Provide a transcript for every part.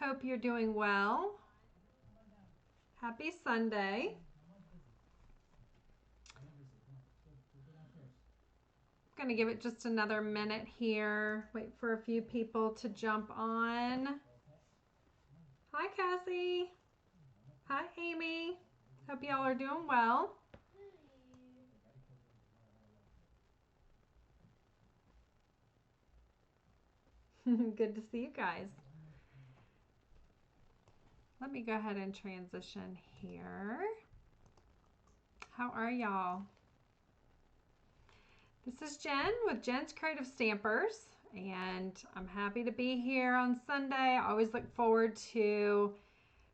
Hope you're doing well. Happy Sunday. I'm going to give it just another minute here. Wait for a few people to jump on. Hi, Cassie. Hi, Amy. Hope y'all are doing well. Good to see you guys. Let me go ahead and transition here. How are y'all? This is Jen with Jen's Creative Stampers, and I'm happy to be here on Sunday. I always look forward to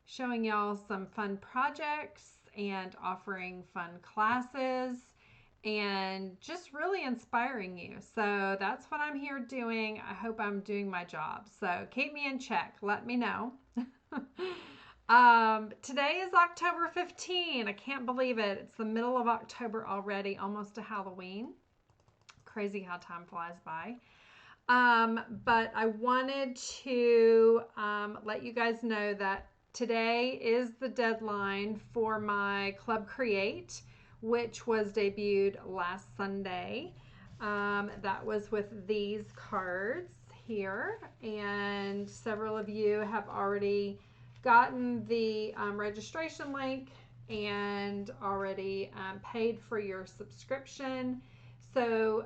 showing y'all some fun projects and offering fun classes and just really inspiring you. So that's what I'm here doing. I hope I'm doing my job. So keep me in check. Let me know. Today is October 15. I can't believe it. It's the middle of October already, almost to Halloween. Crazy how time flies by. But I wanted to let you guys know that today is the deadline for my Club Create, which was debuted last Sunday. That was with these cards here, and several of you have already gotten the registration link and already paid for your subscription. So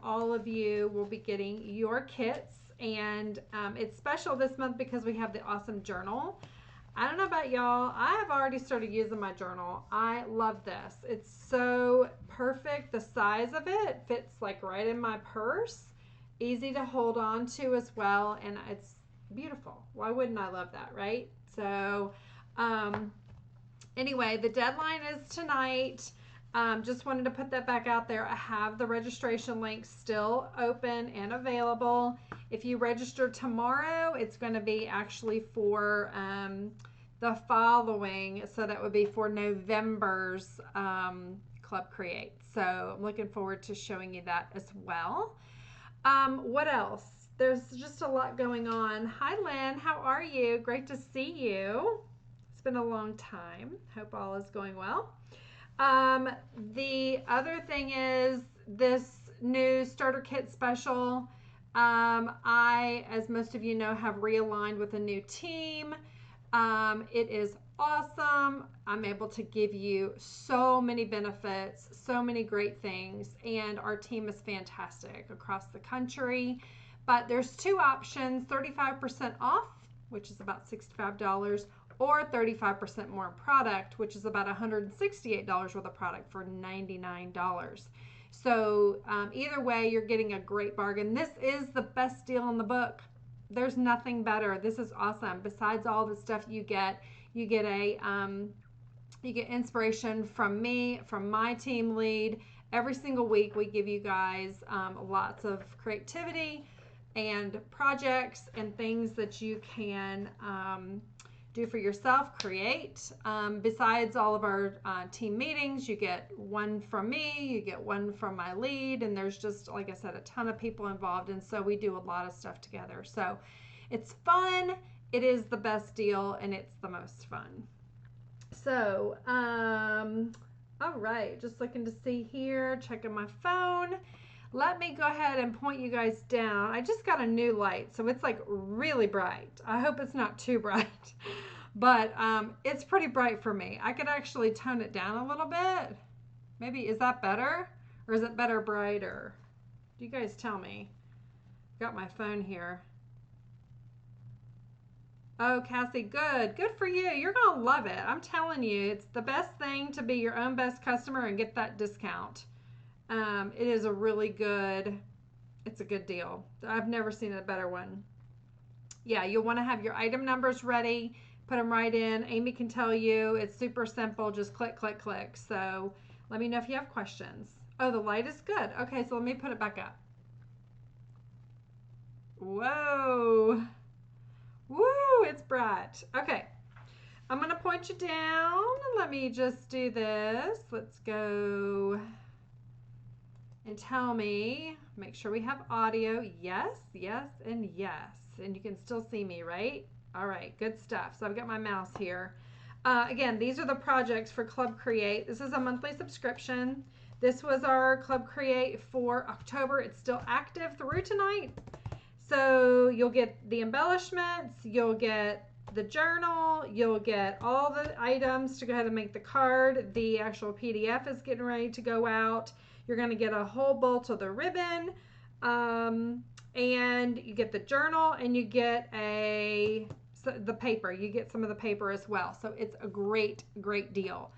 all of you will be getting your kits, and it's special this month because we have the awesome journal. I don't know about y'all, I have already started using my journal. I love this. It's so perfect. The size of it fits like right in my purse. Easy to hold on to as well, and it's beautiful. Why wouldn't I love that, right? So anyway, the deadline is tonight. Just wanted to put that back out there. I have the registration link still open and available. If you register tomorrow, it's going to be actually for the following. So that would be for November's Club Create. So I'm looking forward to showing you that as well. What else? There's just a lot going on. Hi, Lynn. How are you? Great to see you. It's been a long time. Hope all is going well. The other thing is this new starter kit special. I, as most of you know, have realigned with a new team. It is awesome. I'm able to give you so many benefits, so many great things, and our team is fantastic across the country. But there's two options, 35% off, which is about $65, or 35% more product, which is about $168 worth of product for $99. So either way, you're getting a great bargain. This is the best deal in the book. There's nothing better. This is awesome. Besides all the stuff you get inspiration from me, from my team lead. Every single week we give you guys lots of creativity and projects and things that you can do for yourself, create. Besides all of our team meetings, you get one from me, you get one from my lead, and there's just, like I said, a ton of people involved, and so we do a lot of stuff together. So it's fun, it is the best deal, and it's the most fun. So, all right, just looking to see here, checking my phone. Let me go ahead and point you guys down. I just got a new light, so it's like really bright. I hope it's not too bright, but it's pretty bright for me. I could actually tone it down a little bit. Maybe, is that better? Or is it better brighter? You guys tell me. Got my phone here. Oh, Cassie, good. Good for you. You're going to love it. I'm telling you, it's the best thing to be your own best customer and get that discount. It is a really good, it's a good deal. I've never seen a better one. Yeah, you'll want to have your item numbers ready, put them right in. Amy can tell you. It's super simple. Just click, click, click. So let me know if you have questions. Oh, the light is good. Okay, so let me put it back up. Whoa. Woo, it's bright. Okay, I'm going to point you down. Let me just do this. Let's go and tell me, make sure we have audio. Yes, yes, and yes. And you can still see me, right? All right, good stuff. So I've got my mouse here. Again, these are the projects for Club Create. This is a monthly subscription. This was our Club Create for October. It's still active through tonight. So you'll get the embellishments, you'll get the journal, you'll get all the items to go ahead and make the card. The actual PDF is getting ready to go out. You're going to get a whole bolt of the ribbon, and you get the journal, and you get the paper. You get some of the paper as well. So it's a great, great deal.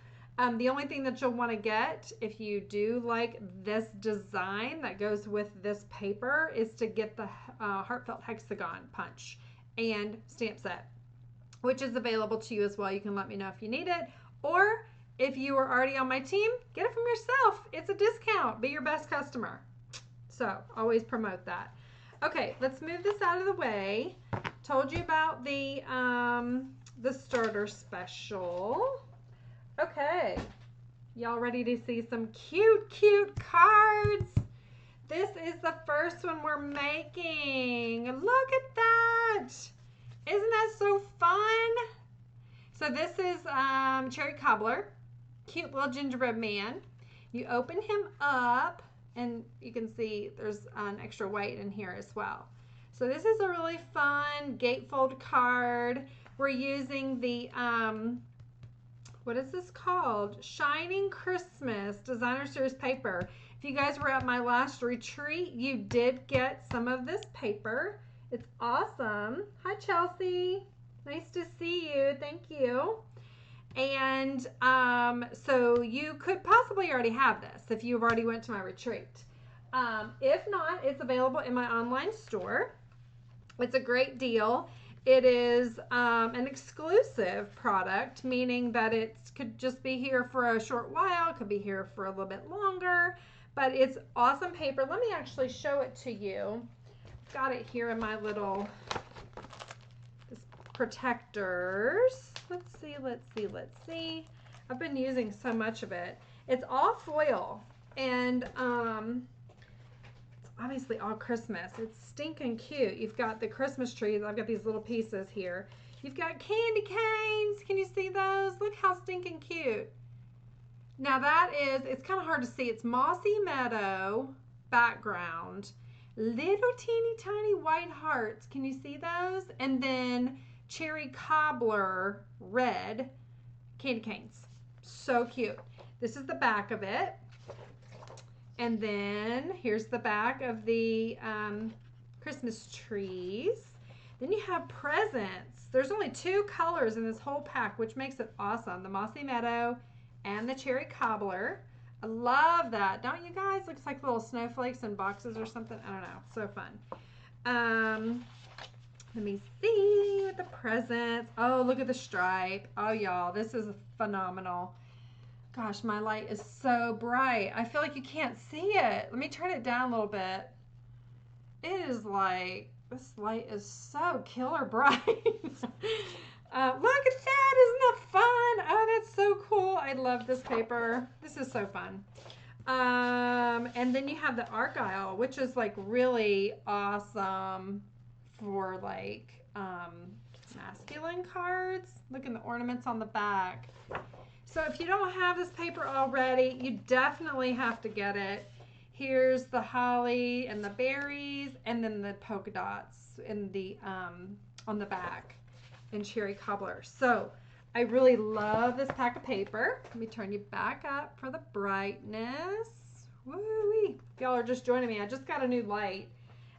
The only thing that you'll want to get if you do like this design that goes with this paper is to get the heartfelt hexagon punch and stamp set, which is available to you as well. You can let me know if you need it, or if you are already on my team, get it from yourself. It's a discount. Be your best customer. So always promote that. Okay, let's move this out of the way. Told you about the starter special. Okay, y'all ready to see some cute, cute cards? This is the first one we're making. Look at that. Isn't that so fun? So this is Cherry Cobbler, cute little gingerbread man. You open him up, and you can see there's an extra white in here as well. So this is a really fun gatefold card. We're using the what is this called? Shining Christmas Designer Series paper. If you guys were at my last retreat, you did get some of this paper. It's awesome. Hi, Chelsea. Nice to see you. Thank you. And so you could possibly already have this if you've already went to my retreat. If not, it's available in my online store. It's a great deal. It is an exclusive product, meaning that it could just be here for a short while. It could be here for a little bit longer, but it's awesome paper. Let me actually show it to you. Got it here in my little protectors. Let's see. I've been using so much of it. It's all foil, and obviously all Christmas. It's stinking cute. You've got the Christmas trees. I've got these little pieces here. You've got candy canes. Can you see those? Look how stinking cute. Now that is, it's kind of hard to see. It's mossy meadow background. Little teeny tiny white hearts. Can you see those? And then cherry cobbler red candy canes. So cute. This is the back of it. And then here's the back of the Christmas trees. Then you have presents. There's only 2 colors in this whole pack, which makes it awesome. The Mossy Meadow and the Cherry Cobbler. I love that. Don't you guys? Looks like little snowflakes in boxes or something. I don't know. So fun. Let me see with the presents. Oh, look at the stripe. Oh, y'all. This is phenomenal. Gosh, my light is so bright. I feel like you can't see it. Let me turn it down a little bit. It is like, this light is so killer bright. Look at that. Isn't that fun? Oh, that's so cool. I love this paper. This is so fun. And then you have the Argyle, which is like really awesome for like masculine cards. Look at the ornaments on the back. So if you don't have this paper already, you definitely have to get it. Here's the holly and the berries, and then the polka dots in the on the back in Cherry Cobbler. So I really love this pack of paper. Let me turn you back up for the brightness. Woo-wee. If y'all are just joining me, I just got a new light,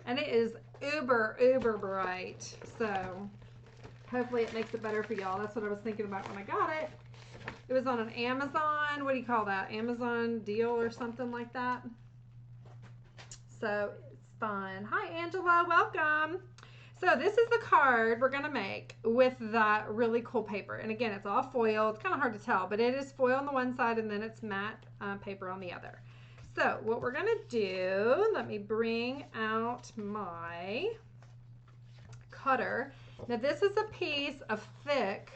and it is uber, uber bright. So hopefully it makes it better for y'all. That's what I was thinking about when I got it. It was on an Amazon, what do you call that? Amazon deal or something like that. So it's fun. Hi, Angela, welcome. So this is the card we're gonna make with that really cool paper. And again, it's all foil. It's kind of hard to tell, but it is foil on the one side and then it's matte paper on the other. So what we're gonna do, let me bring out my cutter. Now this is a piece of thick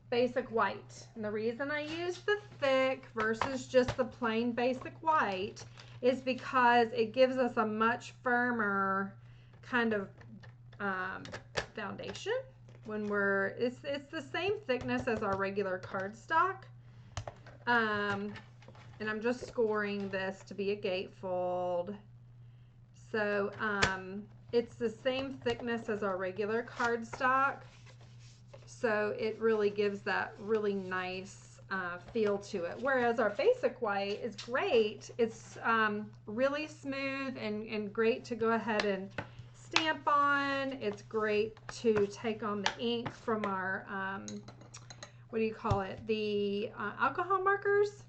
basic white, and the reason I use the thick versus just the plain basic white is because it gives us a much firmer kind of foundation. when it's the same thickness as our regular cardstock. And I'm just scoring this to be a gatefold. So it's the same thickness as our regular cardstock. So it really gives that really nice feel to it. Whereas our basic white is great. It's really smooth and great to go ahead and stamp on. It's great to take on the ink from our, what do you call it? The alcohol markers.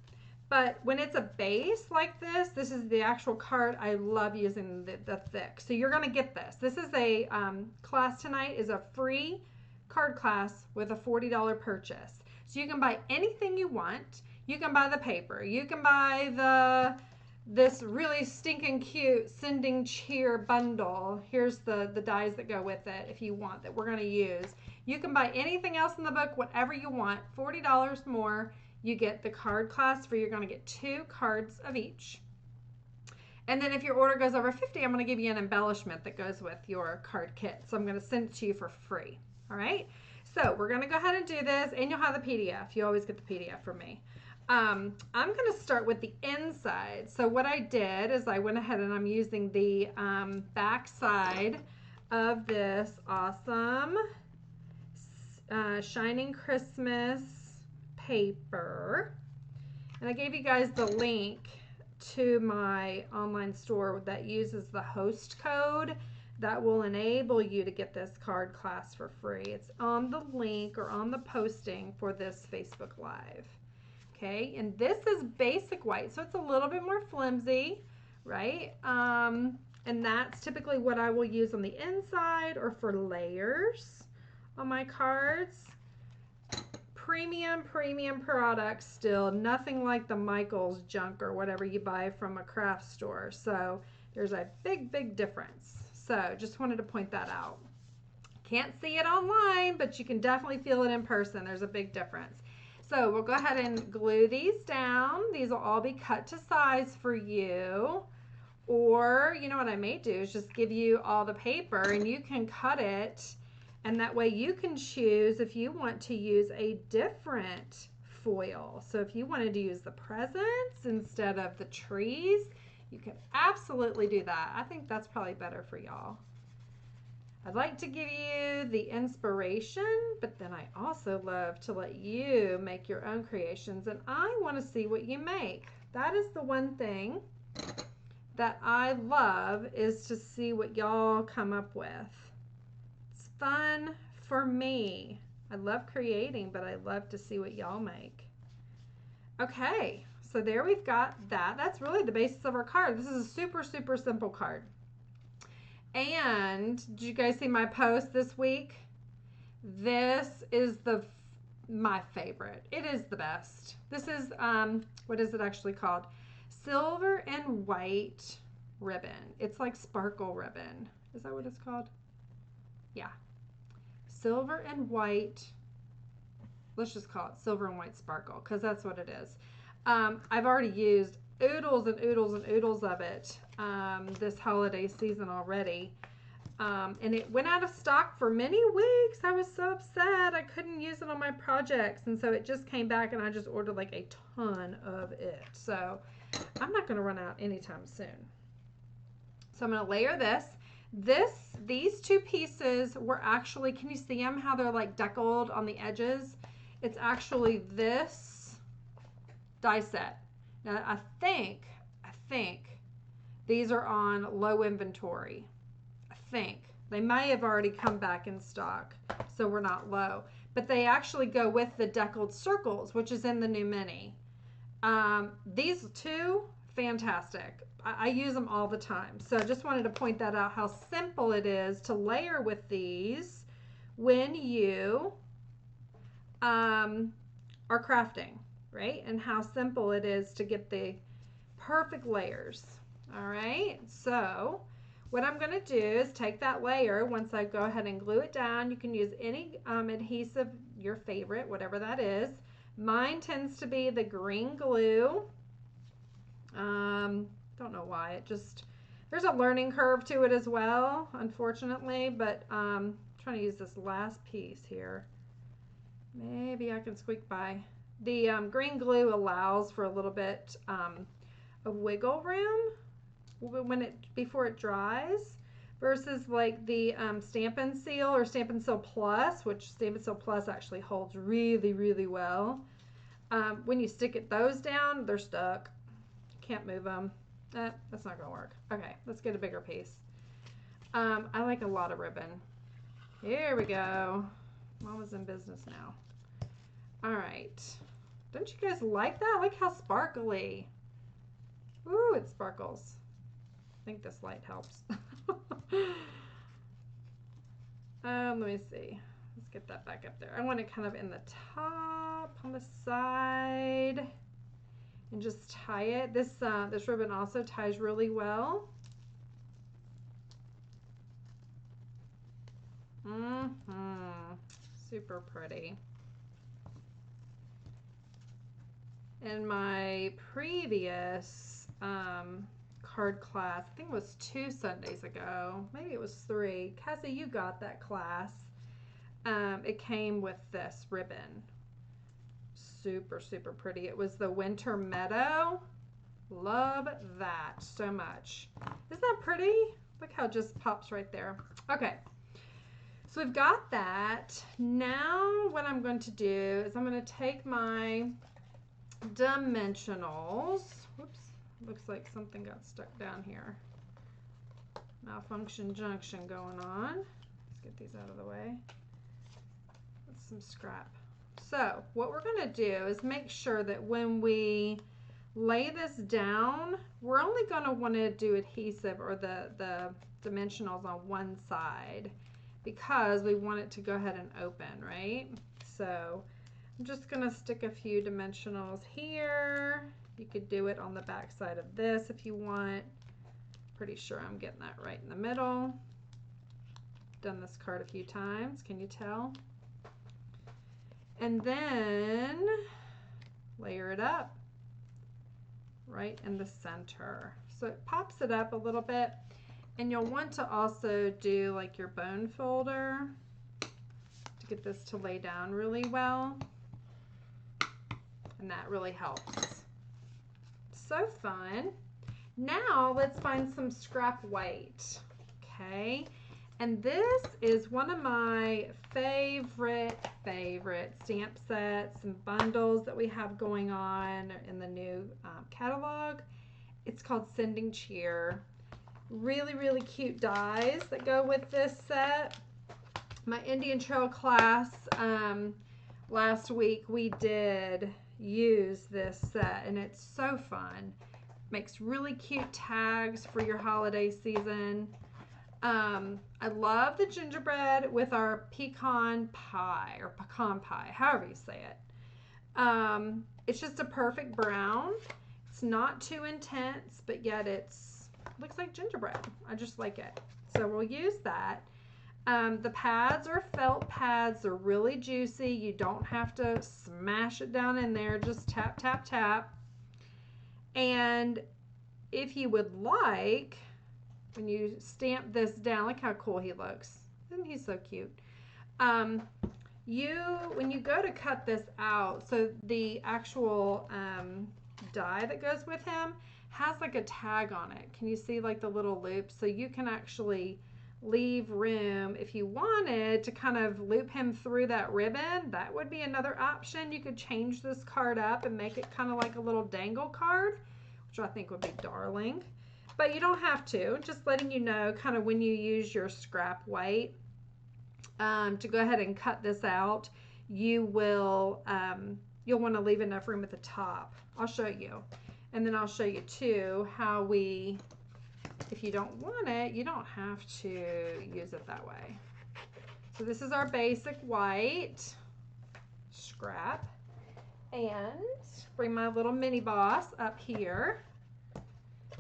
But when it's a base like this is the actual card. I love using the thick. So you're going to get this. This is a class tonight is a free card class with a $40 purchase. So you can buy anything you want. You can buy the paper. You can buy this really stinking cute Sending Cheer bundle. Here's the dies that go with it if you want that we're going to use. You can buy anything else in the book, whatever you want, $40 more. You get the card class where you're going to get 2 cards of each. And then if your order goes over 50, I'm going to give you an embellishment that goes with your card kit. So I'm going to send it to you for free. All right. So we're going to go ahead and do this, and you'll have the PDF. You always get the PDF from me. I'm going to start with the inside. So what I did is I went ahead and I'm using the back side of this awesome Shining Christmas paper. And I gave you guys the link to my online store that uses the host code that will enable you to get this card class for free. It's on the link or on the posting for this Facebook Live. Okay, and this is basic white, so it's a little bit more flimsy, right? And that's typically what I will use on the inside or for layers on my cards. Premium products still. Nothing like the Michaels junk or whatever you buy from a craft store. So there's a big difference. So just wanted to point that out. Can't see it online, but you can definitely feel it in person. There's a big difference. So we'll go ahead and glue these down. These will all be cut to size for you. Or, you know what I may do is just give you all the paper and you can cut it. And that way you can choose if you want to use a different foil. So if you wanted to use the presents instead of the trees, you can absolutely do that. I think that's probably better for y'all. I'd like to give you the inspiration, but then I also love to let you make your own creations, and I want to see what you make. That is the one thing that I love, is to see what y'all come up with. It's fun for me. I love creating, but I love to see what y'all make. Okay, so there we've got that. That's really the basis of our card. This is a super simple card. And did you guys see my post this week? This is my favorite. It is the best. This is, what is it actually called? Silver and white ribbon. It's like sparkle ribbon. Is that what it's called? Yeah. Silver and white. Let's just call it silver and white sparkle, because that's what it is. I've already used oodles and oodles and oodles of it this holiday season already. And it went out of stock for many weeks. I was so upset I couldn't use it on my projects, and so it just came back and I just ordered like a ton of it. So I'm not going to run out anytime soon. So I'm going to layer this. These two pieces were actually, can you see them, how they're like deckled on the edges? It's actually this die set. Now I think these are on low inventory. I think they may have already come back in stock, so we're not low, but they actually go with the deckled circles, which is in the new mini. These two, fantastic. I use them all the time. So just wanted to point that out, how simple it is to layer with these when you are crafting, right? And how simple it is to get the perfect layers. All right, so what I'm going to do is take that layer. Once I go ahead and glue it down, you can use any adhesive, your favorite, whatever that is. Mine tends to be the green glue. Don't know why, there's a learning curve to it as well, unfortunately, but trying trying to use this last piece here. Maybe I can squeak by. The green glue allows for a little bit of wiggle room before it dries, versus like the Stamp and Seal or Stamp and Seal Plus, which Stamp and Seal Plus actually holds really, really well. When you stick those down, they're stuck. Can't move them. That's not gonna work. Okay, let's get a bigger piece. I like a lot of ribbon. Here we go. Mama's in business now. All right. Don't you guys like that? Look how sparkly. Ooh, it sparkles. I think this light helps. Let me see. Let's get that back up there. I want it kind of in the top, on the side, and just tie it. This ribbon also ties really well. Super pretty. In my previous card class, I think it was 2 Sundays ago, maybe it was 3. Cassie, you got that class. It came with this ribbon. Super, super pretty. It was the Winter Meadow. Love that so much. Isn't that pretty? Look how it just pops right there. Okay. So we've got that. Now what I'm going to do is I'm going to take my dimensionals. Whoops. Looks like something got stuck down here. Malfunction junction going on. Let's get these out of the way. That's some scrap. So what we're going to do is make sure that when we lay this down, we're only going to want to do adhesive or the dimensionals on one side, because we want it to go ahead and open, right? So I'm just going to stick a few dimensionals here. You could do it on the back side of this if you want. Pretty sure I'm getting that right in the middle. Done this card a few times, can you tell? And then layer it up right in the center. So it pops it up a little bit. And you'll want to also do like your bone folder to get this to lay down really well. And that really helps. So fun. Now let's find some scrap white. Okay. And this is one of my favorite stamp sets and bundles that we have going on in the new catalog. It's called Sending Cheer. Really, really cute dies that go with this set. My Indian Trail class last week, we did use this set, and it's so fun. Makes really cute tags for your holiday season. I love the gingerbread with our pecan pie, or pecan pie, however you say it. It's just a perfect brown. It's not too intense, but yet looks like gingerbread. I just like it. So we'll use that. The pads are felt pads. They're really juicy. You don't have to smash it down in there. Just tap, tap, tap. And if you would like, when you stamp this down, look how cool he looks. Isn't he so cute? When you go to cut this out, so the actual die that goes with him has like a tag on it. Can you see like the little loops? So you can actually leave room if you wanted to kind of loop him through that ribbon. That would be another option. You could change this card up and make it kind of like a little dangle card, which I think would be darling. But you don't have to. Just letting you know kind of when you use your scrap white to go ahead and cut this out, you'll want to leave enough room at the top. I'll show you. And then I'll show you too how if you don't want it, you don't have to use it that way. So this is our basic white scrap. And bring my little mini boss up here.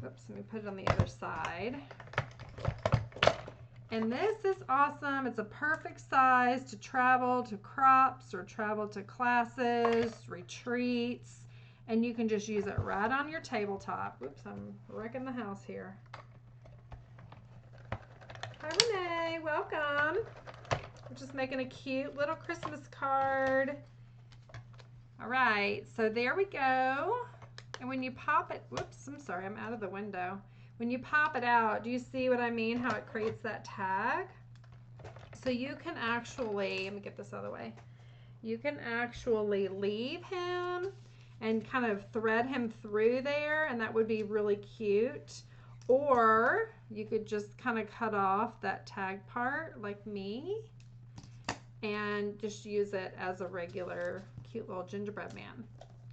Oops, let me put it on the other side. And this is awesome. It's a perfect size to travel to crops or travel to classes, retreats, and you can just use it right on your tabletop. Oops, I'm wrecking the house here. Hi, Renee, welcome. We're just making a cute little Christmas card. All right, so there we go. And when you pop it, whoops, I'm sorry, I'm out of the window. When you pop it out, do you see what I mean? How it creates that tag? So you can actually, let me get this out of the way. You can actually leave him and kind of thread him through there, and that would be really cute. Or you could just kind of cut off that tag part like me and just use it as a regular cute little gingerbread man.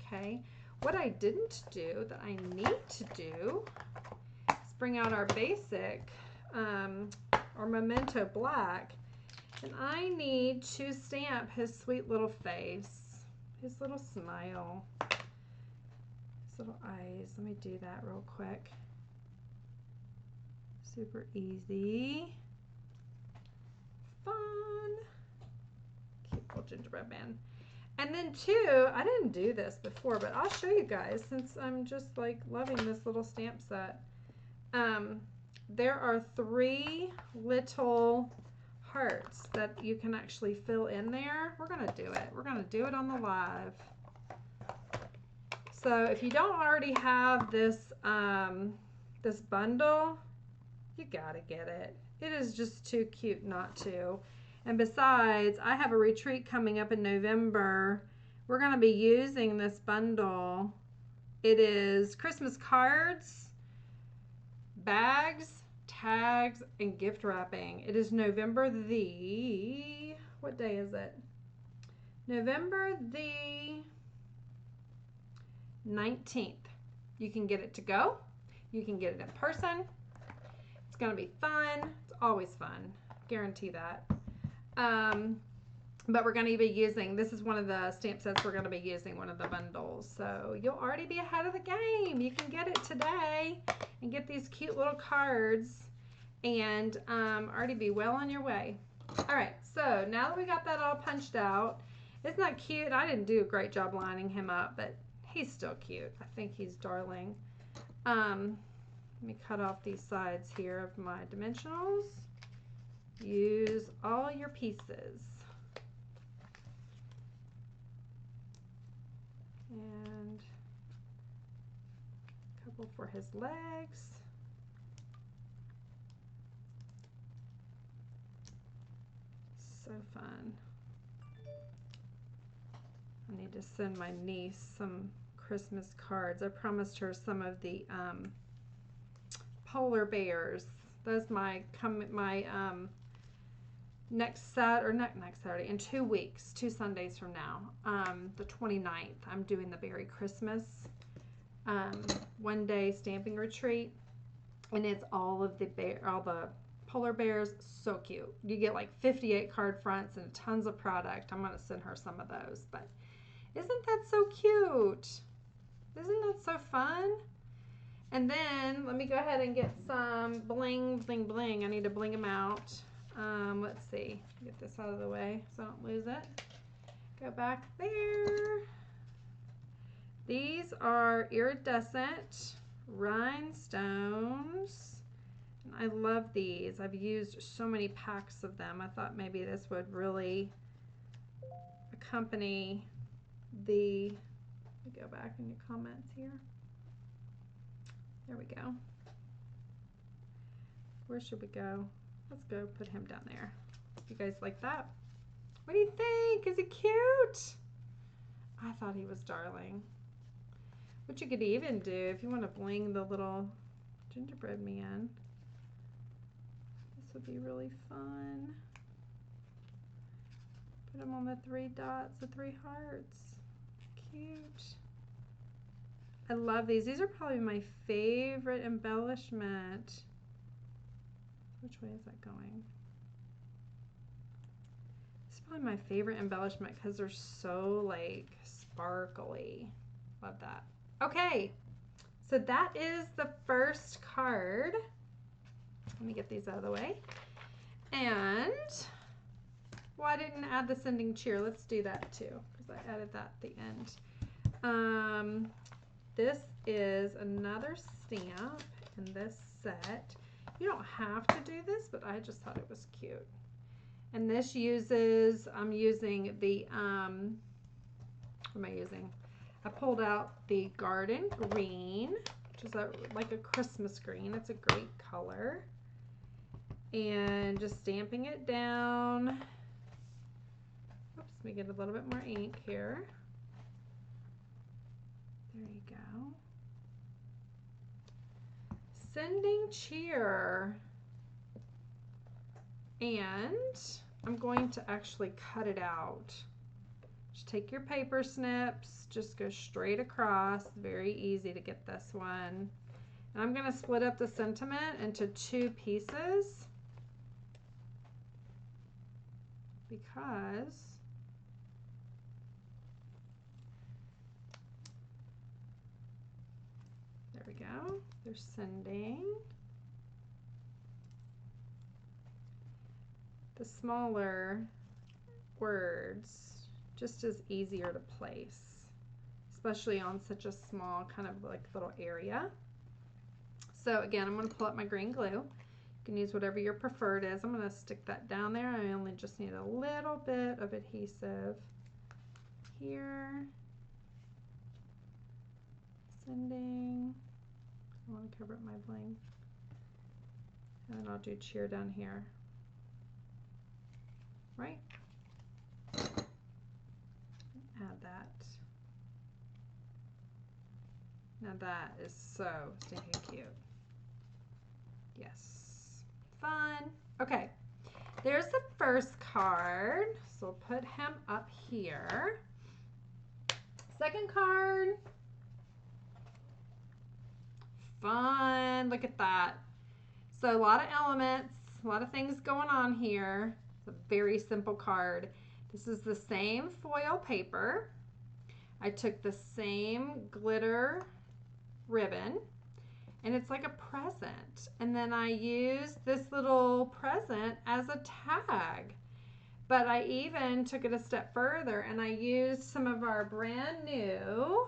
Okay, what I didn't do that I need to do is bring out our basic or Memento Black, and I need to stamp his sweet little face, his little smile, his little eyes. Let me do that real quick. Super easy, fun, cute little gingerbread man. And then too, I didn't do this before, but I'll show you guys since I'm just like loving this little stamp set. There are 3 little hearts that you can actually fill in there. We're gonna do it. We're gonna do it on the live. So if you don't already have this this bundle, you gotta get it. It is just too cute not to. And besides, I have a retreat coming up in November. We're going to be using this bundle. It is Christmas cards, bags, tags, and gift wrapping. It is November the, what day is it? November the 19th. You can get it to go. You can get it in person. It's going to be fun. It's always fun. Guarantee that. But we're going to be using, this is one of the stamp sets we're going to be using, one of the bundles. So you'll already be ahead of the game. You can get it today and get these cute little cards and already be well on your way. All right, so now that we got that all punched out, isn't that cute? I didn't do a great job lining him up, but he's still cute. I think he's darling. Let me cut off these sides here of my dimensionals. Use all your pieces. And a couple for his legs. So fun. I need to send my niece some Christmas cards. I promised her some of the polar bears. That's my next Saturday, in 2 weeks, 2 Sundays from now, the 29th, I'm doing the Berry Christmas 1-day stamping retreat, and it's all the polar bears. So cute. You get like 58 card fronts and tons of product. I'm gonna send her some of those, but isn't that so cute? Isn't that so fun? And then let me go ahead and get some bling. I need to bling them out. Let's see, get this out of the way so I don't lose it. Go back there. These are iridescent rhinestones. And I love these. I've used so many packs of them. I thought maybe this would really accompany the, let me go back in your comments here. There we go. Where should we go? Let's go put him down there. You guys like that? What do you think? Is he cute? I thought he was darling. What you could even do if you want to bling the little gingerbread man. This would be really fun. Put him on the 3 dots, the 3 hearts. Cute. I love these. These are probably my favorite embellishment. Which way is that going? This is probably my favorite embellishment because they're so like sparkly. Love that. Okay, so that is the first card. Let me get these out of the way. And, well, I didn't add the sending cheer. Let's do that too because I added that at the end. This is another stamp in this set. You don't have to do this, but I just thought it was cute. And this uses, I'm using the, what am I using? I pulled out the Garden Green, which is like a Christmas green. It's a great color. And just stamping it down. Oops, let me get a little bit more ink here. There you go. Sending cheer. And I'm going to actually cut it out. Just take your paper snips, just go straight across. Very easy to get this one. And I'm going to split up the sentiment into 2 pieces because there we go. They're sending. The smaller words just is easier to place, especially on such a small kind of like little area. So again, I'm going to pull up my green glue. You can use whatever your preferred is. I'm going to stick that down there. I only just need a little bit of adhesive here. Sending. I want to cover up my bling. And then I'll do cheer down here. Right? Add that. Now that is so stinking cute. Yes. Fun. Okay. There's the first card. So we'll put him up here. Second card. Fun. Look at that. So a lot of elements, a lot of things going on here. It's a very simple card. This is the same foil paper. I took the same glitter ribbon and it's like a present. And then I used this little present as a tag. But I even took it a step further and I used some of our brand new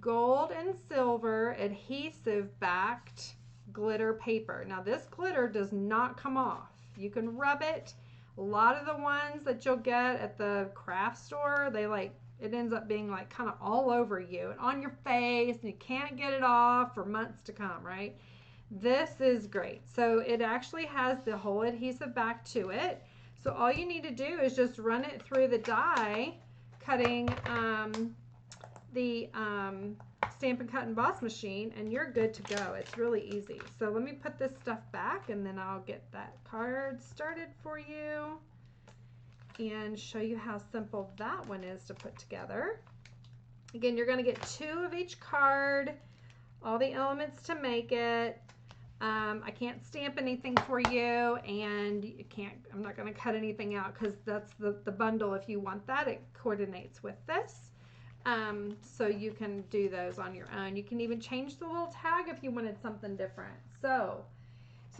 gold and silver adhesive backed glitter paper. Now this glitter does not come off. You can rub it. A lot of the ones that you'll get at the craft store, it ends up being like kind of all over you and on your face and you can't get it off for months to come, right? This is great. So it actually has the whole adhesive back to it. So all you need to do is just run it through the die cutting the Stampin' Cut and Emboss machine and you're good to go. It's really easy. So let me put this stuff back and then I'll get that card started for you and show you how simple that one is to put together. Again, you're going to get 2 of each card, all the elements to make it. I can't stamp anything for you and I'm not going to cut anything out because that's the bundle. If you want that, it coordinates with this. So you can do those on your own. You can even change the little tag if you wanted something different. So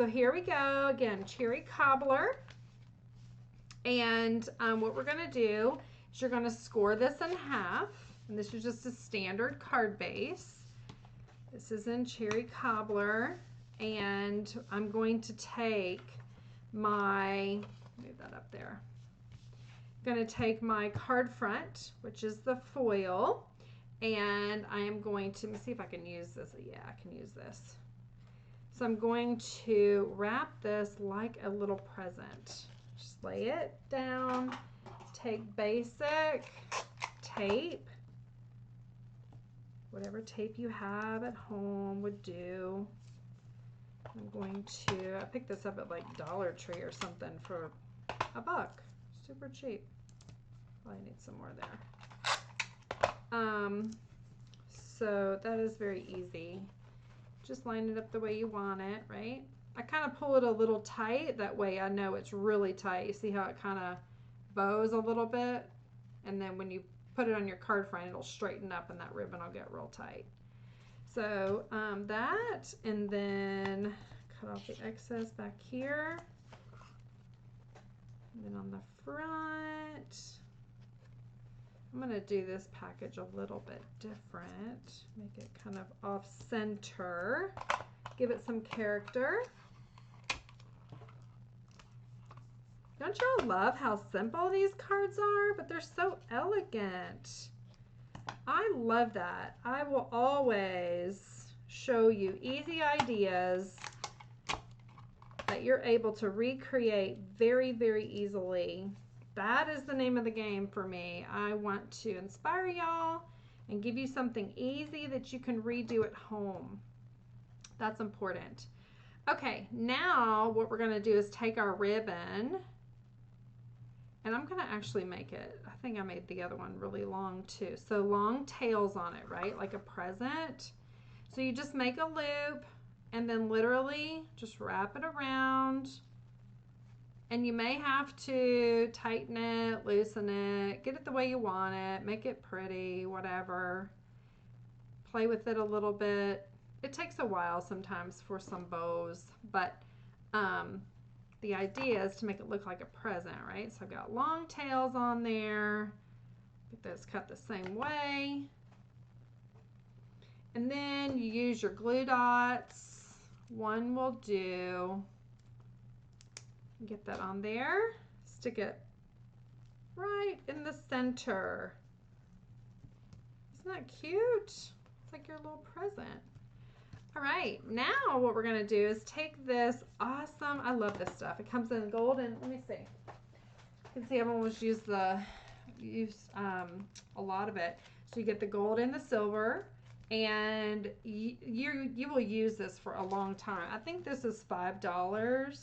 here we go. Again, cherry cobbler. And what we're going to do is you're going to score this in half. And this is just a standard card base. This is in cherry cobbler. And I'm going to take my, move that up there. Going to take my card front, which is the foil, and I am going to, let me see if I can use this. Yeah, I can use this. So I'm going to wrap this like a little present. Just lay it down, take basic tape, whatever tape you have at home would do. I'm going to, I picked this up at like Dollar Tree or something for $1. Super cheap. Probably need some more there. So that is very easy. Just line it up the way you want it, right? I kind of pull it a little tight. That way I know it's really tight. You see how it kind of bows a little bit? And then when you put it on your card front, it'll straighten up and that ribbon will get real tight. So that, and then cut off the excess back here. And then on the front, I'm going to do this package a little bit different. Make it kind of off center. Give it some character. Don't y'all love how simple these cards are? But they're so elegant. I love that. I will always show you easy ideas that you're able to recreate very, very easily. That is the name of the game for me. I want to inspire y'all and give you something easy that you can redo at home. That's important. Okay, now what we're going to do is take our ribbon, and I'm going to actually make it, I think I made the other one really long too. So long tails on it, right? Like a present. So you just make a loop and then literally just wrap it around. And you may have to tighten it, loosen it, get it the way you want it, make it pretty, whatever. Play with it a little bit. It takes a while sometimes for some bows, but the idea is to make it look like a present, right? So I've got long tails on there. Get those cut the same way. And then you use your glue dots. One will do. Get that on there. Stick it right in the center. Isn't that cute? It's like your little present. All right, now what we're gonna do is take this awesome, I love this stuff. It comes in gold and let me see. You can see I've almost used a lot of it. So you get the gold and the silver, and you will use this for a long time. I think this is $5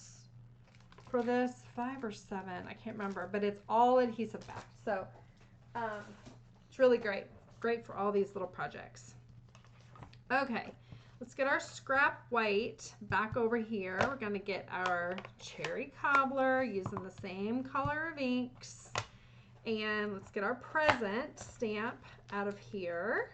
for this, 5 or 7, I can't remember, but it's all adhesive back. So it's really great for all these little projects. Okay, let's get our scrap white back over here. We're going to get our cherry cobbler using the same color of inks, and let's get our present stamp out of here.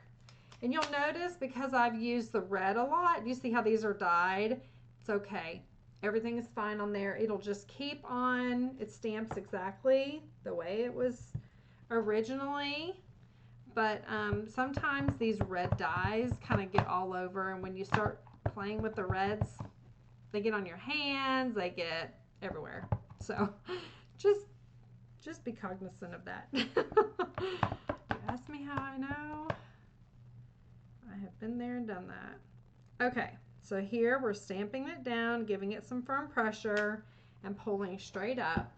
And you'll notice because I've used the red a lot, you see how these are dyed? It's okay. Everything is fine on there. It'll just keep on. It stamps exactly the way it was originally. But sometimes these red dyes kind of get all over, and when you start playing with the reds, they get on your hands, they get everywhere. So just be cognizant of that. You ask me how I know? I have been there and done that. Okay. So here we're stamping it down, giving it some firm pressure, and pulling straight up.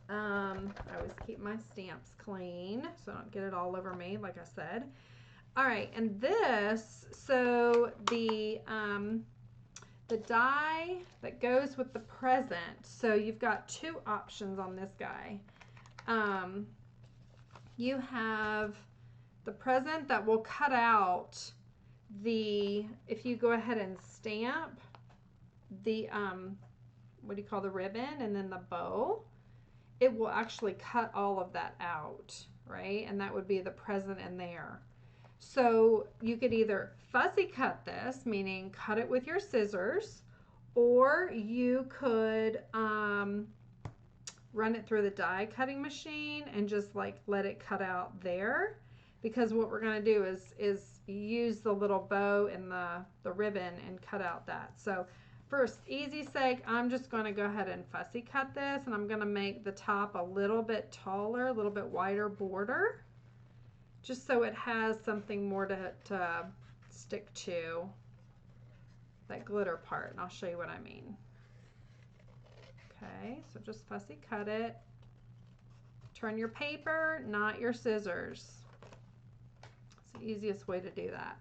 I always keep my stamps clean so I don't get it all over me, like I said. All right, and this, so the die that goes with the present, so you've got two options on this guy. You have the present that will cut out if you go ahead and stamp the what do you call the ribbon and then the bow, it will actually cut all of that out, right? And that would be the present in there. So you could either fussy cut this, meaning cut it with your scissors, or you could run it through the die cutting machine and just like let it cut out there. Because what we're going to do is use the little bow and the ribbon and cut out that. So for easy sake, I'm just going to go ahead and fussy cut this, and I'm going to make the top a little bit taller, a little bit wider border, just so it has something more to stick to that glitter part, and I'll show you what I mean. Okay, so just fussy cut it. Turn your paper, not your scissors. It's the easiest way to do that.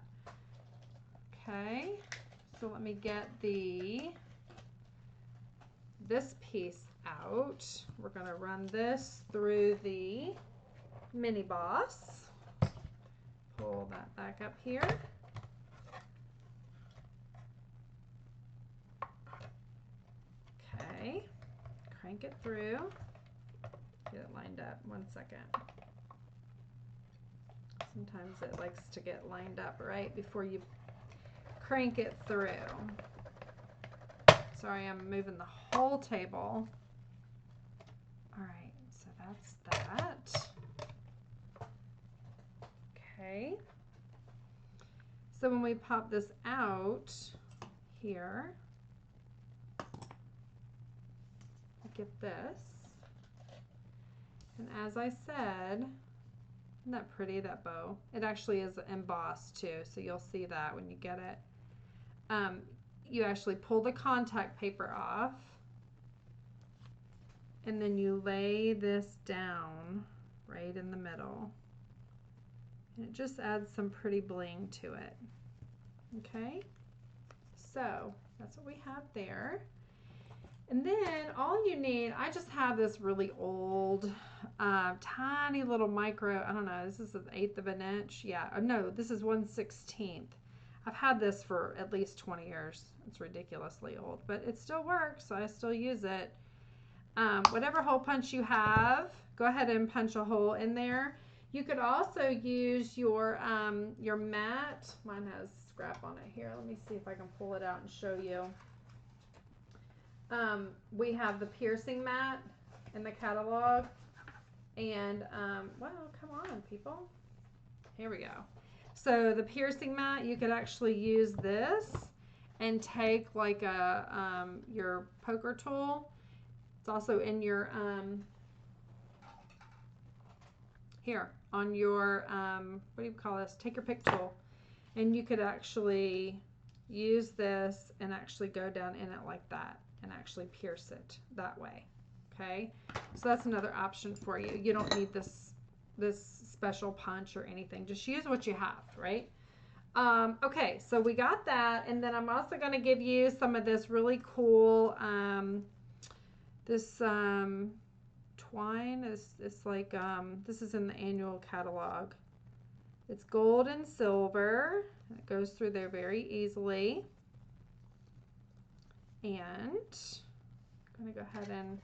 Okay, so let me get this piece out. We're going to run this through the mini boss. Pull that back up here. Okay, crank it through. Get it lined up. 1 second. Sometimes it likes to get lined up right before you crank it through. Sorry, I'm moving the whole table. All right, so that's that. Okay. So when we pop this out here, get this. And as I said, isn't that pretty, that bow? It actually is embossed too, so you'll see that when you get it. You actually pull the contact paper off, and then you lay this down right in the middle. And it just adds some pretty bling to it. Okay, so that's what we have there. And then all you need, I just have this really old, tiny little micro, I don't know, this is 1/8 of an inch. Yeah, no, this is 1/16. I've had this for at least 20 years. It's ridiculously old, but it still works, so I still use it. Whatever hole punch you have, go ahead and punch a hole in there. You could also use your mat. Mine has scrap on it here. Let me see if I can pull it out and show you. We have the piercing mat in the catalog, and well, come on, people. Here we go. So the piercing mat, you could actually use this and take like a your poker tool. It's also in your here on your what do you call this? Take your pick tool, and you could actually use this and actually go down in it like that and actually pierce it that way. Okay, so that's another option for you. You don't need this special punch or anything. Just use what you have, right? Okay, so we got that, and then I'm also going to give you some of this really cool this twine is, it's like this is in the annual catalog. It's gold and silver. It goes through there very easily. And I'm going to go ahead and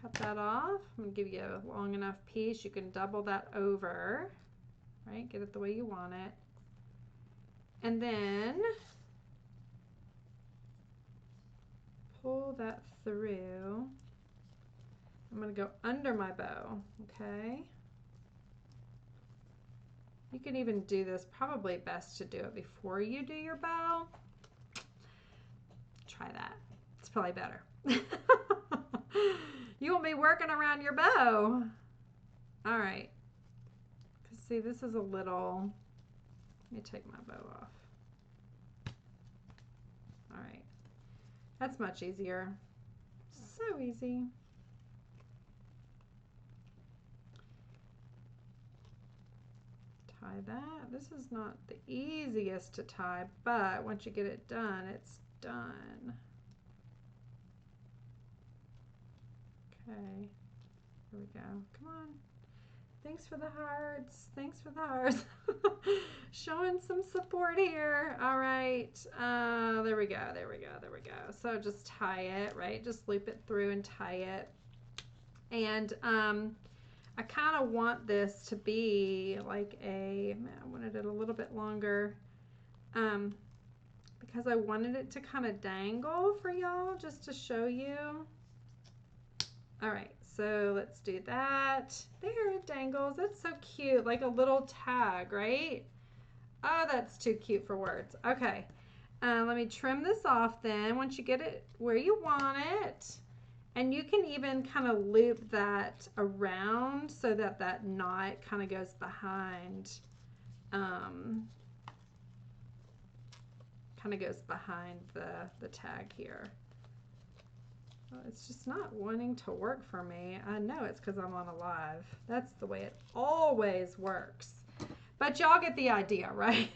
cut that off. I'm going to give you a long enough piece. You can double that over, right? Get it the way you want it. And then pull that through. I'm going to go under my bow, okay? You can even do this, probably best to do it before you do your bow. Try that. It's probably better. You won't be working around your bow. All right. See, this is a little, let me take my bow off. All right. That's much easier. So easy. Tie that. This is not the easiest to tie, but once you get it done, it's done. Okay, here we go. Come on. Thanks for the hearts. Thanks for the hearts. Showing some support here. All right. There we go. There we go. There we go. So just tie it, right? Just loop it through and tie it. And I kind of want this to be like I wanted it a little bit longer because I wanted it to kind of dangle for y'all, just to show you. All right, so let's do that. There, it dangles. That's so cute, like a little tag, right? Oh, that's too cute for words. Okay, let me trim this off then once you get it where you want it. And you can even kind of loop that around so that that knot kind of goes behind, the tag here. Well, it's just not wanting to work for me. I know it's because I'm on a live. That's the way it always works. But y'all get the idea, right?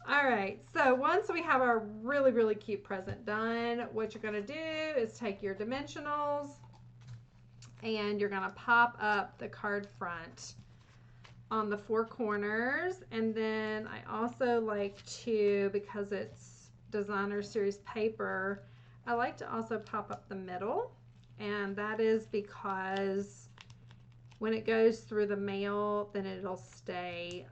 All right, so once we have our really, really cute present done, what you're going to do is take your dimensionals and you're going to pop up the card front on the 4 corners. And then I also like to, because it's designer series paper, I like to also pop up the middle. And that is because when it goes through the mail, then it'll stay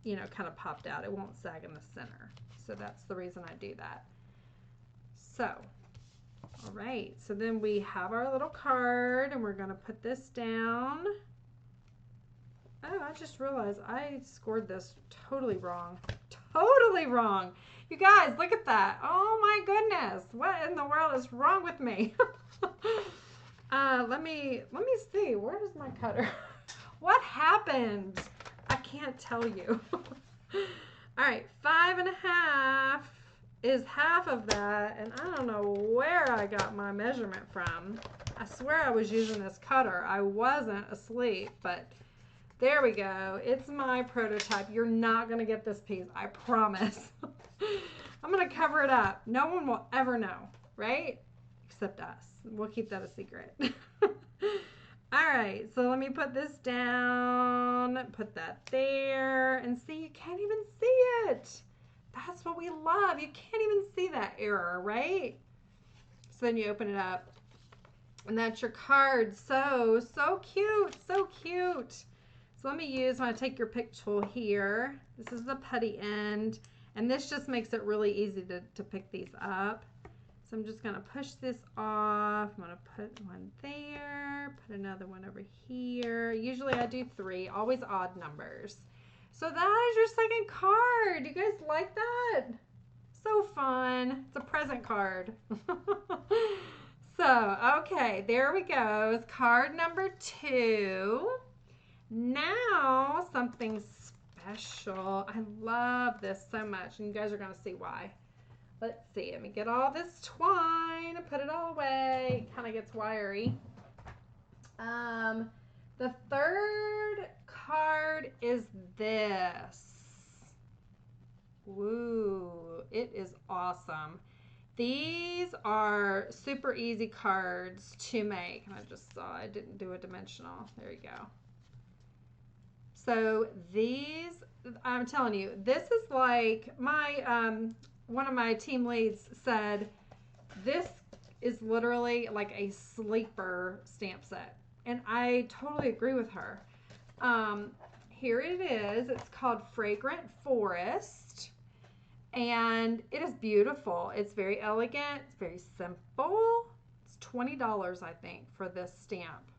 you know, kind of popped out. It won't sag in the center. So that's the reason I do that. So, all right. So then we have our little card and we're going to put this down. Oh, I just realized I scored this totally wrong. totally wrong. You guys, look at that. Oh my goodness. What in the world is wrong with me? Let me see. Where is my cutter? What happened? I can't tell you. All right, 5.5 is half of that, and I don't know where I got my measurement from. I swear I was using this cutter. I wasn't asleep, but there we go. It's my prototype. You're not going to get this piece, I promise. I'm going to cover it up. No one will ever know, right? Except us. We'll keep that a secret. All right, so let me put this down, put that there, and see, you can't even see it. That's what we love. You can't even see that error, right? So then you open it up, and that's your card. So cute, so cute. So let me use, when I take your pick tool here, this is the putty end, and this just makes it really easy to pick these up. So I'm just going to push this off. I'm going to put one there, put another one over here. Usually I do 3, always odd numbers. So that is your second card. You guys like that? So fun. It's a present card. So, okay, there we go. It's card number 2. Now, something special. I love this so much, and you guys are going to see why. Let's see, let me get all this twine and put it all away. It kind of gets wiry. The third card is this. Woo, it is awesome. These are super easy cards to make. I just saw I didn't do a dimensional. There you go. So these, I'm telling you, this is like my, one of my team leads said, this is literally like a sleeper stamp set. And I totally agree with her. Here it is. It's called Fragrant Forest. And it is beautiful. It's very elegant. It's very simple. It's $20, I think, for this stamp.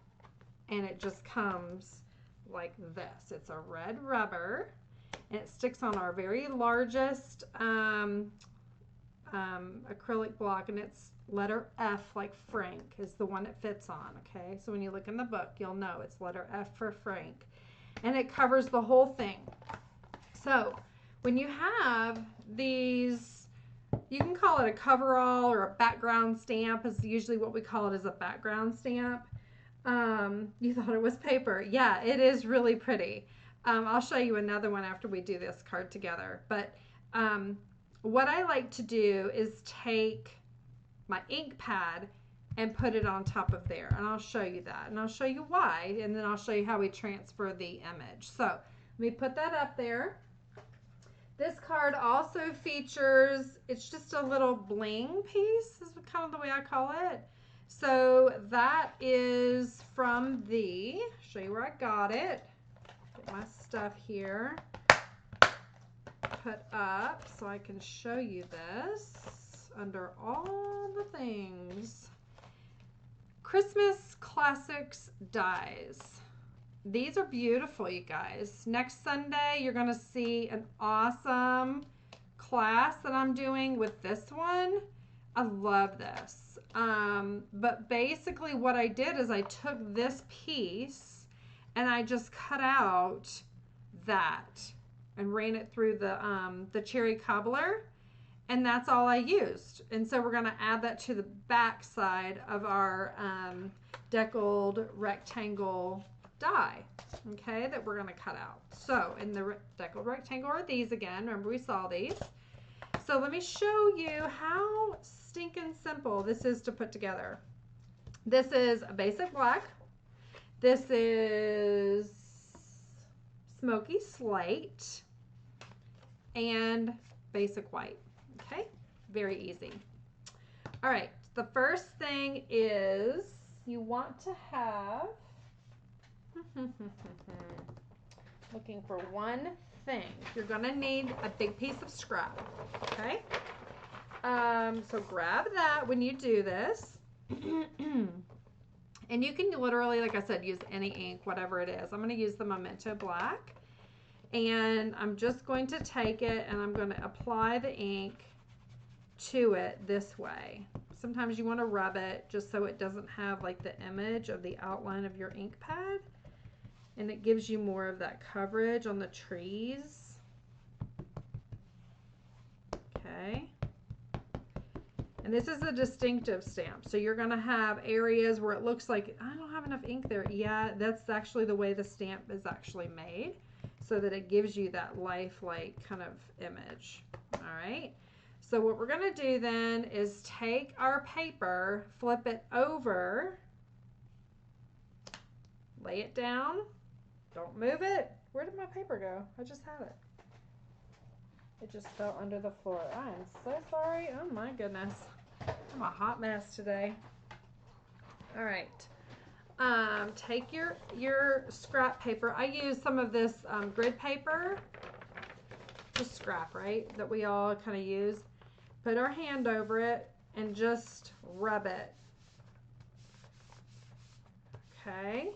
And it just comes like this. It's a red rubber. And it sticks on our very largest acrylic block, and it's letter F, like Frank is the one it fits on. Okay, so when you look in the book, you'll know it's letter F for Frank, and it covers the whole thing. So when you have these, you can call it a coverall or a background stamp is usually what we call it, as a background stamp. You thought it was paper. Yeah, it is really pretty. I'll show you another one after we do this card together. But what I like to do is take my ink pad and put it on top of there. And I'll show you that. And I'll show you why. And then I'll show you how we transfer the image. So let me put that up there. This card also features, it's just a little bling piece, is kind of the way I call it. So that is from the, show you where I got it. Get my stuff here put up so I can show you this under all the things. Christmas Classics dies. These are beautiful, you guys. Next Sunday, you're going to see an awesome class that I'm doing with this one. I love this. But basically what I did is I took this piece and I just cut out that and ran it through the cherry cobbler, and that's all I used. And so we're going to add that to the back side of our deckled rectangle die, okay, that we're going to cut out. So in the deckled rectangle are these again. Remember, we saw these. So let me show you how stinking simple this is to put together. This is a basic black. This is smoky slate and basic white. Okay, very easy. All right, the first thing is you want to have looking for one thing. You're gonna need a big piece of scrap. Okay, so grab that when you do this. And you can literally, like I said, use any ink, whatever it is. I'm going to use the Memento Black. And I'm just going to take it and I'm going to apply the ink to it this way. Sometimes you want to rub it just so it doesn't have like the image of the outline of your ink pad, and it gives you more of that coverage on the trees. Okay. And this is a distinctive stamp, so you're going to have areas where it looks like I don't have enough ink there. Yeah, that's actually the way the stamp is actually made, so that it gives you that lifelike kind of image. All right. So what we're going to do then is take our paper, flip it over, lay it down. Don't move it. Where did my paper go? I just had it. It just fell under the floor. I am so sorry. Oh my goodness. I'm a hot mess today. All right. Take your scrap paper. I use some of this grid paper. Just scrap, right? That we all kind of use. Put our hand over it and just rub it. Okay.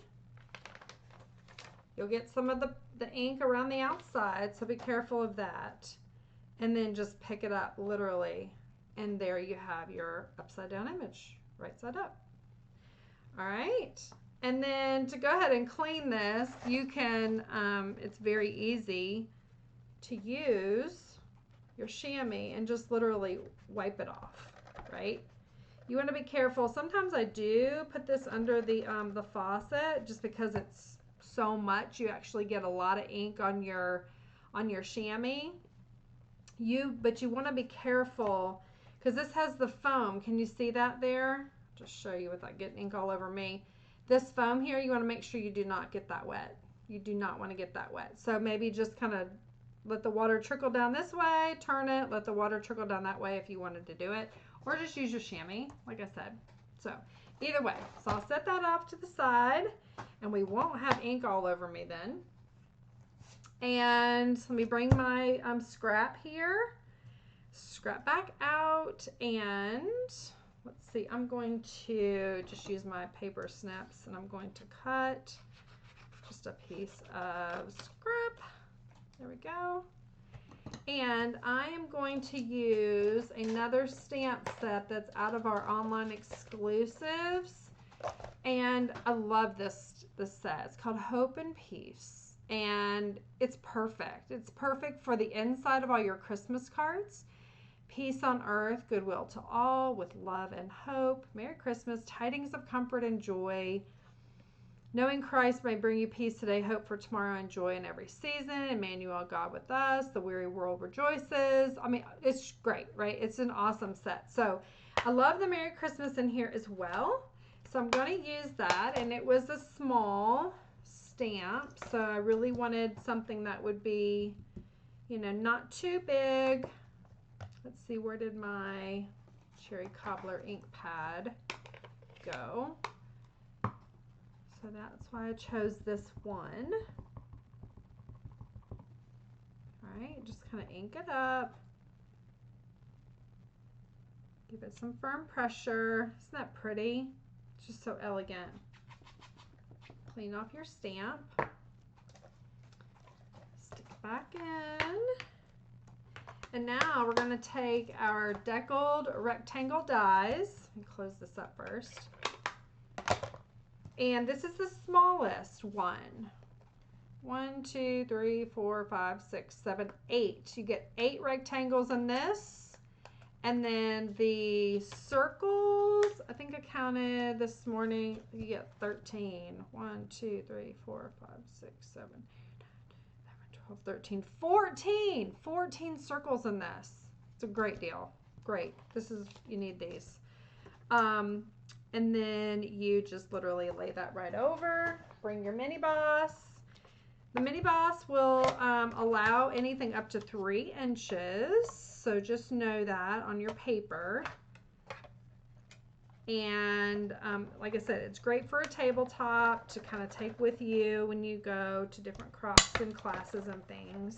You'll get some of the ink around the outside, so be careful of that. And then just pick it up, literally. And there you have your upside down image, right side up. All right. And then to go ahead and clean this, you can, it's very easy to use your chamois and just literally wipe it off, right? You want to be careful. Sometimes I do put this under the faucet just because it's so much. You actually get a lot of ink on your chamois. But you want to be careful because this has the foam. Can you see that there? Just show you without getting ink all over me. This foam here, you want to make sure you do not get that wet. You do not want to get that wet. So maybe just kind of let the water trickle down this way, turn it, let the water trickle down that way if you wanted to do it, or just use your chamois, like I said. So either way, so I'll set that off to the side, and we won't have ink all over me then. And let me bring my scrap here, scrap back out, and let's see, I'm going to just use my paper snips, and I'm going to cut just a piece of scrap. There we go. And I am going to use another stamp set that's out of our online exclusives. And I love this set. It's called Hope and Peace. And it's perfect. It's perfect for the inside of all your Christmas cards. Peace on earth, goodwill to all, with love and hope. Merry Christmas, tidings of comfort and joy. Knowing Christ may bring you peace today, hope for tomorrow, and joy in every season. Emmanuel, God with us. The weary world rejoices. I mean, it's great, right? It's an awesome set. So I love the Merry Christmas in here as well. So I'm going to use that. And it was a small stamp. So I really wanted something that would be, you know, not too big. Let's see, where did my cherry cobbler ink pad go? So that's why I chose this one. All right, just kind of ink it up. Give it some firm pressure. Isn't that pretty? It's just so elegant. Clean off your stamp. Stick it back in. And now we're going to take our deckled rectangle dies. Let me close this up first. And this is the smallest one. 1, 2, 3, 4, 5, 6, 7, 8. You get 8 rectangles in this. And then the circles, I think I counted this morning, you get 13. 1, 2, 3, 4, 5, 6, 7, 8, 9, 10, 11, 12, 13, 14. 14 circles in this. It's a great deal. Great. This is, you need these. And then you just literally lay that right over. Bring your mini boss. The mini boss will allow anything up to 3 inches. So just know that on your paper. And like I said, it's great for a tabletop to kind of take with you when you go to different crafts and classes and things.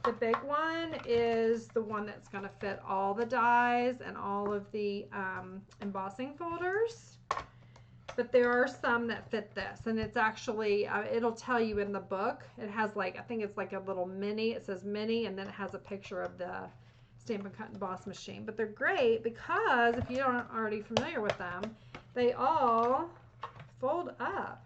The big one is the one that's going to fit all the dies and all of the embossing folders. but there are some that fit this, and it's actually it'll tell you in the book. It has like, I think it's like a little mini. It says mini, and then it has a picture of the Stampin' Cut and Boss machine. But they're great because if you aren't already familiar with them, they all fold up,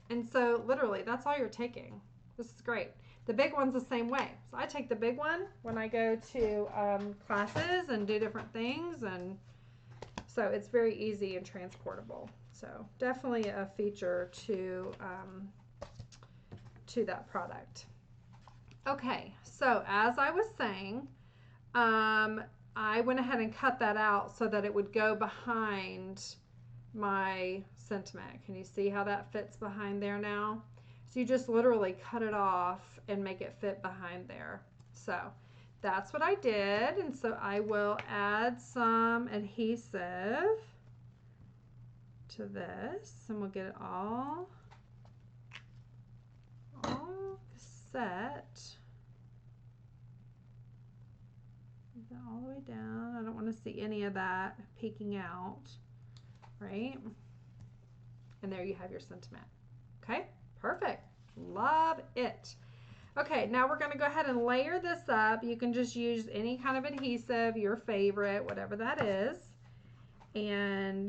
and so literally that's all you're taking. This is great. The big one's the same way. So I take the big one when I go to classes and do different things, and so it's very easy and transportable. So definitely a feature to that product. Okay, so as I was saying, I went ahead and cut that out so that it would go behind my sentiment. Can you see how that fits behind there now? So you just literally cut it off and make it fit behind there. So that's what I did, and so I will add some adhesive to this, and we'll get it all set. All the way down. I don't want to see any of that peeking out, right? And there you have your sentiment. Okay, perfect. Love it. Okay, now we're going to go ahead and layer this up. You can just use any kind of adhesive, your favorite, whatever that is. And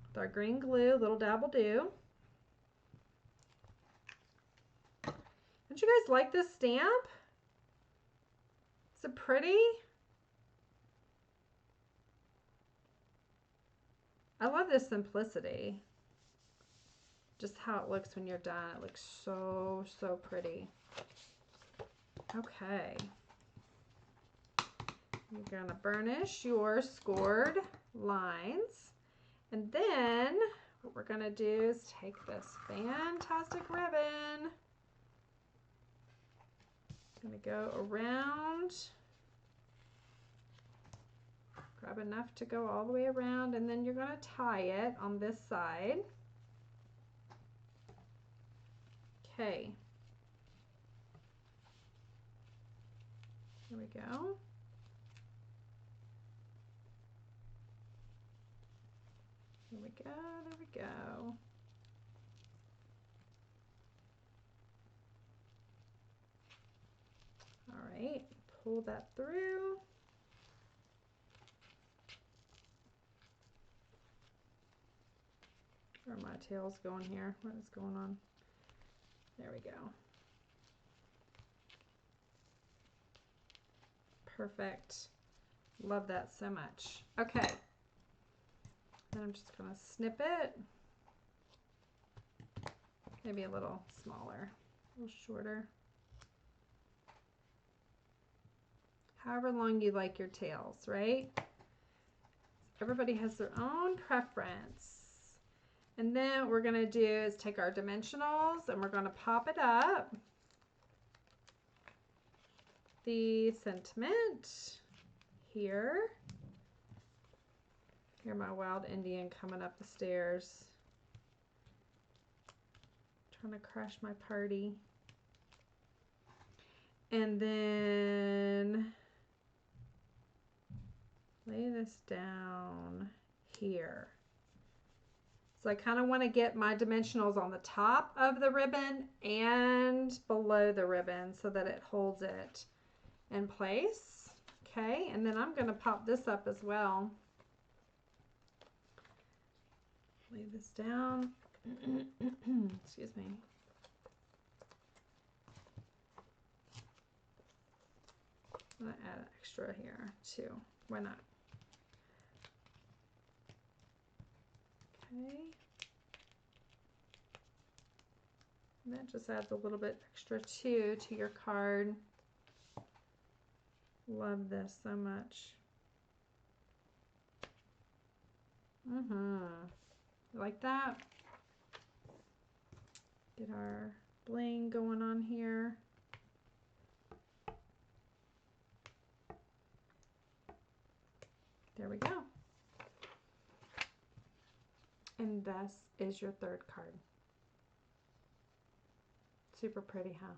with our green glue, little dab will do. Don't you guys like this stamp? Is it pretty? I love this simplicity. Just how it looks when you're done. It looks so, so pretty. Okay. You're going to burnish your scored lines. And then what we're going to do is take this fantastic ribbon. I'm going to go around. Grab enough to go all the way around, and then you're going to tie it on this side. Okay. Here we go. There we go, there we go. All right, pull that through. Where are my tails going here? What is going on? There we go. Perfect. Love that so much. Okay. Then I'm just going to snip it. Maybe a little smaller, a little shorter. However long you like your tails, right? Everybody has their own preference. And then what we're going to do is take our dimensionals and we're going to pop it up. The sentiment here. Hear my wild Indian coming up the stairs. Trying to crash my party. And then lay this down here. So I kind of want to get my dimensionals on the top of the ribbon and below the ribbon so that it holds it in place. Okay, and then I'm going to pop this up as well. Lay this down. Excuse me. I'm going to add an extra here too. Why not? Okay. And that just adds a little bit extra too to your card. Love this so much. Like that. Get our bling going on here. There we go. And this is your third card. Super pretty, huh?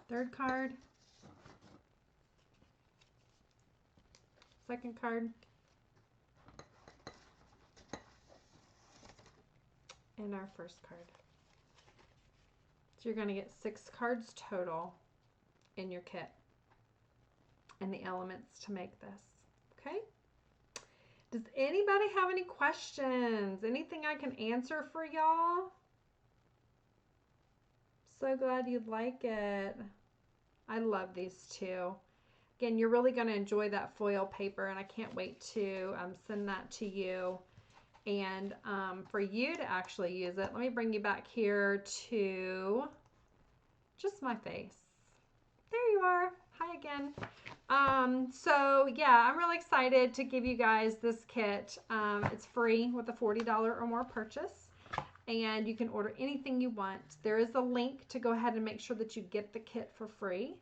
Third card. Second card. and our first card. So you're going to get 6 cards total in your kit and the elements to make this. Okay? Does anybody have any questions? Anything I can answer for y'all? So glad you'd like it. I love these too. Again, you're really going to enjoy that foil paper, and I can't wait to send that to you and for you to actually use it. Let me bring you back here to just my face. There you are. Hi again. So yeah, I'm really excited to give you guys this kit. It's free with a $40 or more purchase, and you can order anything you want. There is a link to go ahead and make sure that you get the kit for free.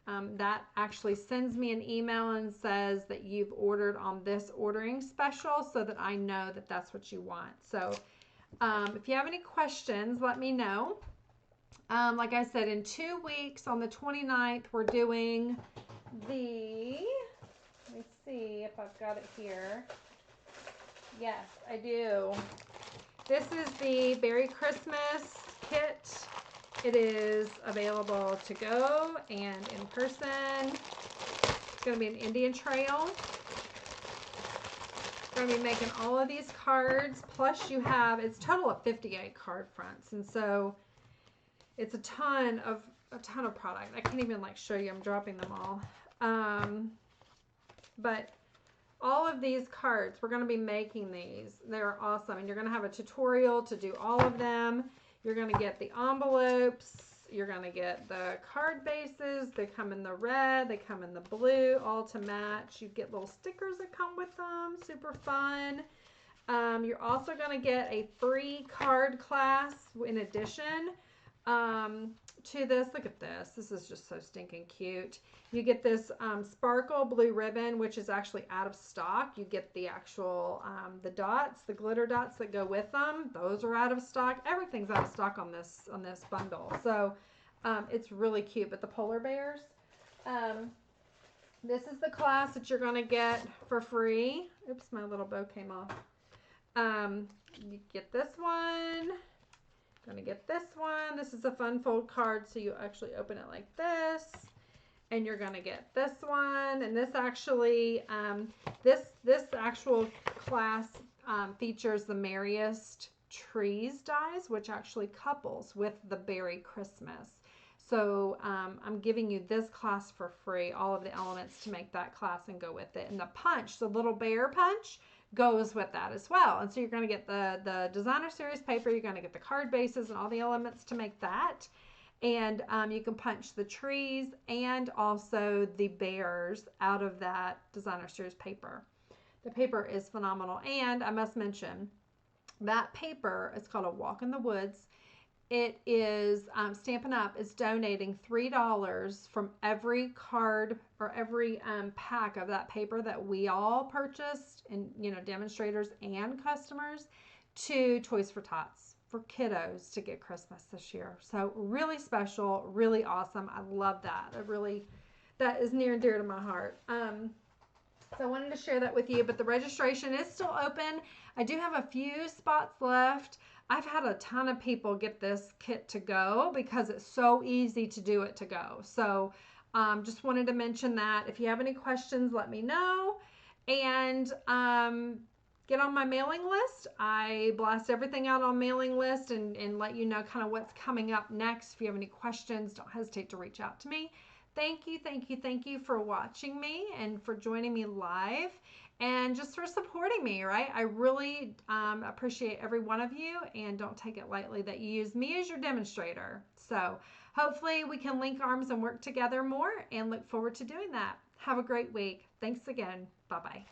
That actually sends me an email and says that you've ordered on this ordering special, so that I know that that's what you want. So if you have any questions, let me know. Like I said, in 2 weeks on the 29th, we're doing the, let me see if I've got it here. Yes, I do. This is the Berry Christmas kit. It is available to go and in person. It's going to be an Indian trail. We're going to be making all of these cards. Plus you have, it's a total of 58 card fronts. And so it's a ton of product. I can't even like show you. I'm dropping them all. But all of these cards, we're going to be making these. They're awesome. And you're going to have a tutorial to do all of them. You're going to get the envelopes. You're going to get the card bases. They come in the red. They come in the blue, all to match. You get little stickers that come with them. Super fun. You're also going to get a free card class in addition to this. Look at this. This is just so stinking cute. You get this sparkle blue ribbon, which is actually out of stock. You get the actual the dots, the glitter dots that go with them. Those are out of stock. Everything's out of stock on this bundle. So it's really cute. But the polar bears, this is the class that you're going to get for free. Oops, my little bow came off. You get this one. Gonna get this one. This is a fun fold card, so you actually open it like this, and you're gonna get this one. And this actually, this actual class features the Merriest Trees dies, which actually couples with the Berry Christmas. So I'm giving you this class for free, all of the elements to make that class and go with it. And the punch, the little bear punch, goes with that as well. And so you're going to get the designer series paper, you're going to get the card bases and all the elements to make that. And you can punch the trees and also the bears out of that designer series paper. The paper is phenomenal. And I must mention, that paper is called A Walk in the Woods. It is Stampin' Up! Is donating $3 from every card or every pack of that paper that we all purchased, and demonstrators and customers, to Toys for Tots for kiddos to get Christmas this year. So really special, really awesome. I love that. That is near and dear to my heart. So I wanted to share that with you, but the registration is still open. I do have a few spots left. I've had a ton of people get this kit to go because it's so easy to do it to go. So just wanted to mention that. If you have any questions, let me know. And get on my mailing list. I blast everything out on mailing list and let you know kind of what's coming up next. If you have any questions, don't hesitate to reach out to me. Thank you for watching me and for joining me live and just for supporting me, right? I really appreciate every one of you, and don't take it lightly that you use me as your demonstrator. So hopefully we can link arms and work together more, and look forward to doing that. Have a great week. Thanks again. Bye-bye.